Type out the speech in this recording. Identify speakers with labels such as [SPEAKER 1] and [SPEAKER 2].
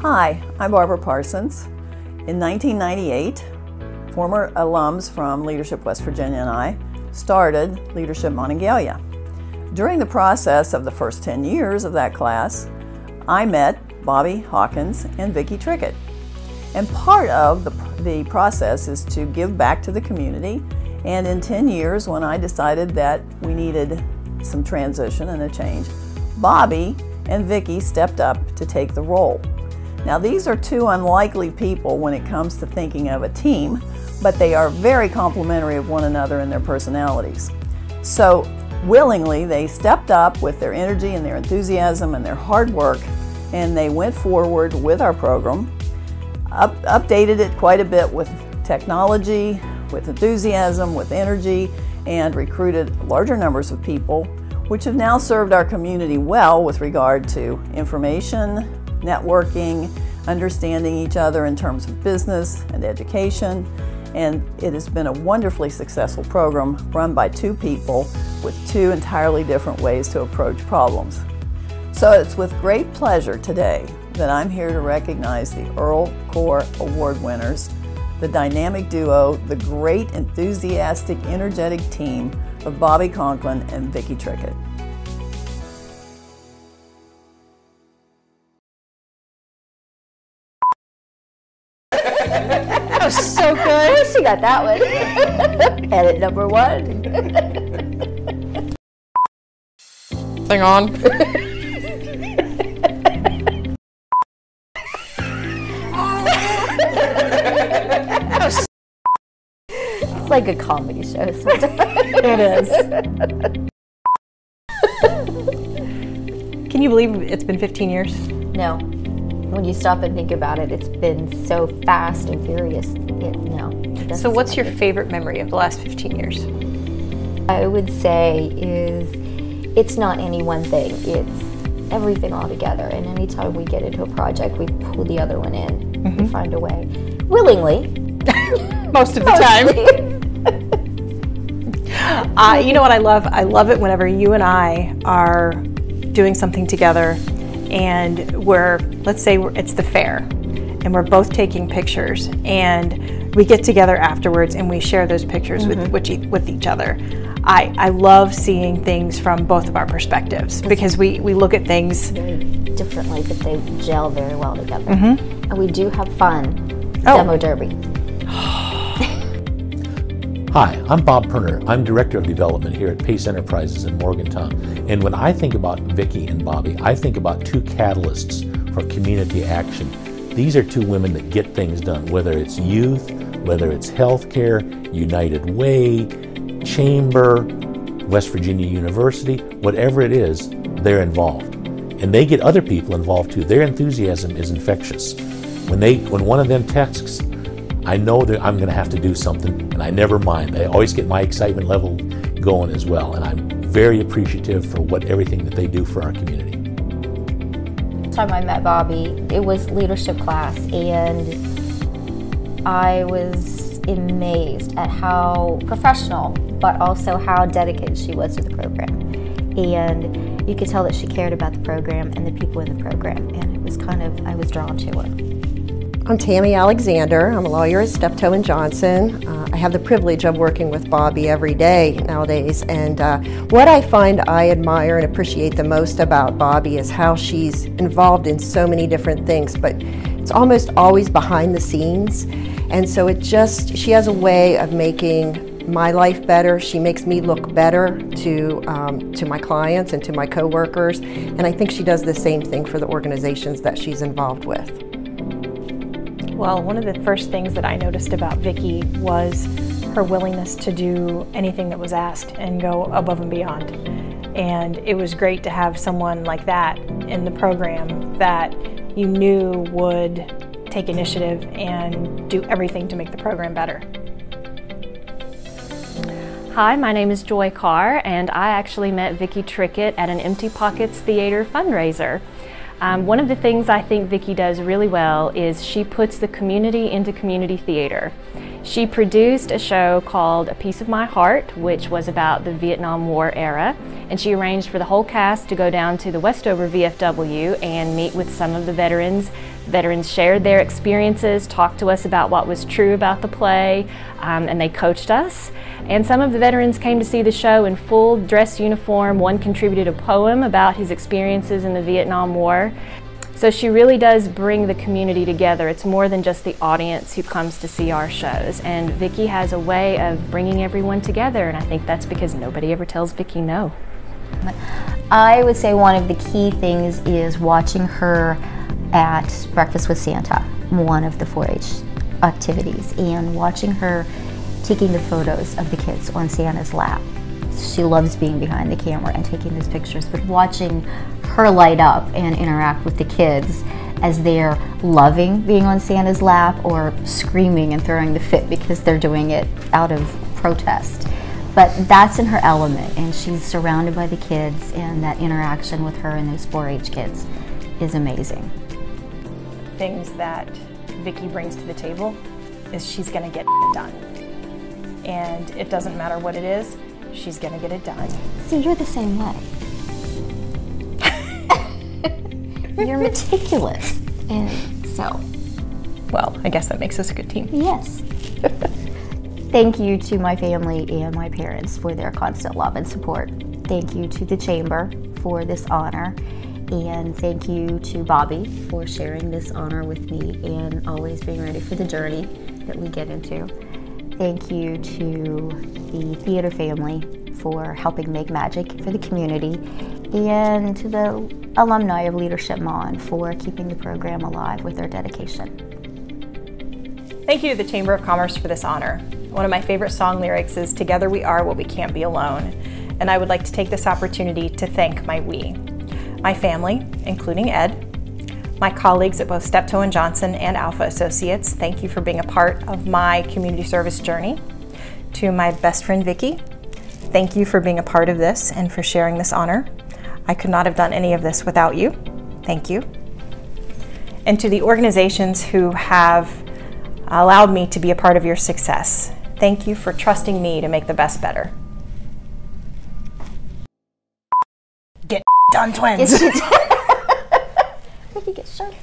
[SPEAKER 1] Hi, I'm Barbara Parsons. In 1998, former alums from Leadership West Virginia and I started Leadership Monongalia. During the process of the first 10 years of that class, I met Bobby Hawkins and Vicki Trickett. And part of the process is to give back to the community. And in 10 years, when I decided that we needed some transition and a change, Bobby and Vicki stepped up to take the role. Now, these are two unlikely people when it comes to thinking of a team, but they are very complementary of one another in their personalities. So willingly, they stepped up with their energy and their enthusiasm and their hard work, and they went forward with our program, updated it quite a bit with technology, with enthusiasm, with energy, and recruited larger numbers of people, which have now served our community well with regard to information, networking, understanding each other in terms of business and education, and it has been a wonderfully successful program run by two people with two entirely different ways to approach problems. So it's with great pleasure today that I'm here to recognize the Earl Core Award winners, the dynamic duo, the great, enthusiastic, energetic team of Bobby Conklin and Vicki Trickett.
[SPEAKER 2] That was so good. She got that one. Edit number one.
[SPEAKER 3] Thing on.
[SPEAKER 2] It's like a comedy show.
[SPEAKER 3] It is. Can you believe it's been 15 years?
[SPEAKER 2] No. When you stop and think about it, it's been so fast and furious.
[SPEAKER 3] So what's your favorite memory of the last 15 years?
[SPEAKER 2] I would say it's not any one thing. It's everything all together. And anytime we get into a project, we pull the other one in and find a way. Willingly.
[SPEAKER 3] Most of the time. You know what I love? I love it whenever you and I are doing something together and let's say it's the fair, and we're both taking pictures, and we get together afterwards and we share those pictures with each other. I love seeing things from both of our perspectives because we look at things
[SPEAKER 2] very differently, but they gel very well together. And we do have fun. Demo derby.
[SPEAKER 4] Hi, I'm Bob Perner. I'm Director of Development here at Pace Enterprises in Morgantown. And when I think about Vicki and Bobby, I think about two catalysts for community action. These are two women that get things done, whether it's youth, whether it's healthcare, United Way, Chamber, West Virginia University, whatever it is, they're involved. And they get other people involved too. Their enthusiasm is infectious. When one of them texts, I know that I'm going to have to do something, and I never mind. I always get my excitement level going as well, and I'm very appreciative for everything that they do for our community.
[SPEAKER 2] The time I met Bobby, it was leadership class, and I was amazed at how professional, but also how dedicated she was to the program. And you could tell that she cared about the program and the people in the program, and it was I was drawn to her.
[SPEAKER 5] I'm Tammy Alexander. I'm a lawyer at Steptoe & Johnson. I have the privilege of working with Bobby every day nowadays, and what I find I admire and appreciate the most about Bobby is how she's involved in so many different things, but it's almost always behind the scenes, and so she has a way of making my life better. She makes me look better to my clients and to my coworkers, and I think she does the same thing for the organizations that she's involved with.
[SPEAKER 3] Well, one of the first things that I noticed about Vicki was her willingness to do anything that was asked and go above and beyond. And it was great to have someone like that in the program that you knew would take initiative and do everything to make the program better.
[SPEAKER 6] Hi, my name is Joy Carr, and I actually met Vicki Trickett at an Empty Pockets Theater fundraiser. One of the things I think Vicki does really well is she puts the community into community theater. She produced a show called A Piece of My Heart, which was about the Vietnam War era, and she arranged for the whole cast to go down to the Westover VFW and meet with some of the veterans. Veterans shared their experiences, talked to us about what was true about the play, and they coached us. And some of the veterans came to see the show in full dress uniform. One contributed a poem about his experiences in the Vietnam War. So she really does bring the community together. It's more than just the audience who comes to see our shows. And Vicki has a way of bringing everyone together, and I think that's because nobody ever tells Vicki no.
[SPEAKER 2] I would say one of the key things is watching her at Breakfast with Santa, one of the 4-H activities, and watching her taking the photos of the kids on Santa's lap. She loves being behind the camera and taking those pictures, but watching her light up and interact with the kids as they're loving being on Santa's lap or screaming and throwing the fit because they're doing it out of protest. But that's in her element, and she's surrounded by the kids, and that interaction with her and those 4-H kids is amazing.
[SPEAKER 3] Things that Vicki brings to the table is she's going to get it done. And it doesn't matter what it is, she's going to get it done.
[SPEAKER 2] See, you're the same way. You're meticulous, and so.
[SPEAKER 3] Well, I guess that makes us a good team.
[SPEAKER 2] Yes. Thank you to my family and my parents for their constant love and support. Thank you to the Chamber for this honor, and thank you to Bobby for sharing this honor with me and always being ready for the journey that we get into. Thank you to the theater family for helping make magic for the community, and to the alumni of Leadership Mon for keeping the program alive with their dedication.
[SPEAKER 3] Thank you to the Chamber of Commerce for this honor. One of my favorite song lyrics is, "Together we are what we can't be alone." And I would like to take this opportunity to thank my we. My family, including Ed, my colleagues at both Steptoe & Johnson and Alpha Associates, thank you for being a part of my community service journey. To my best friend Vicki, thank you for being a part of this and for sharing this honor. I could not have done any of this without you. Thank you. And to the organizations who have allowed me to be a part of your success, thank you for trusting me to make the best better. Get done, twins.
[SPEAKER 2] We could get shirts.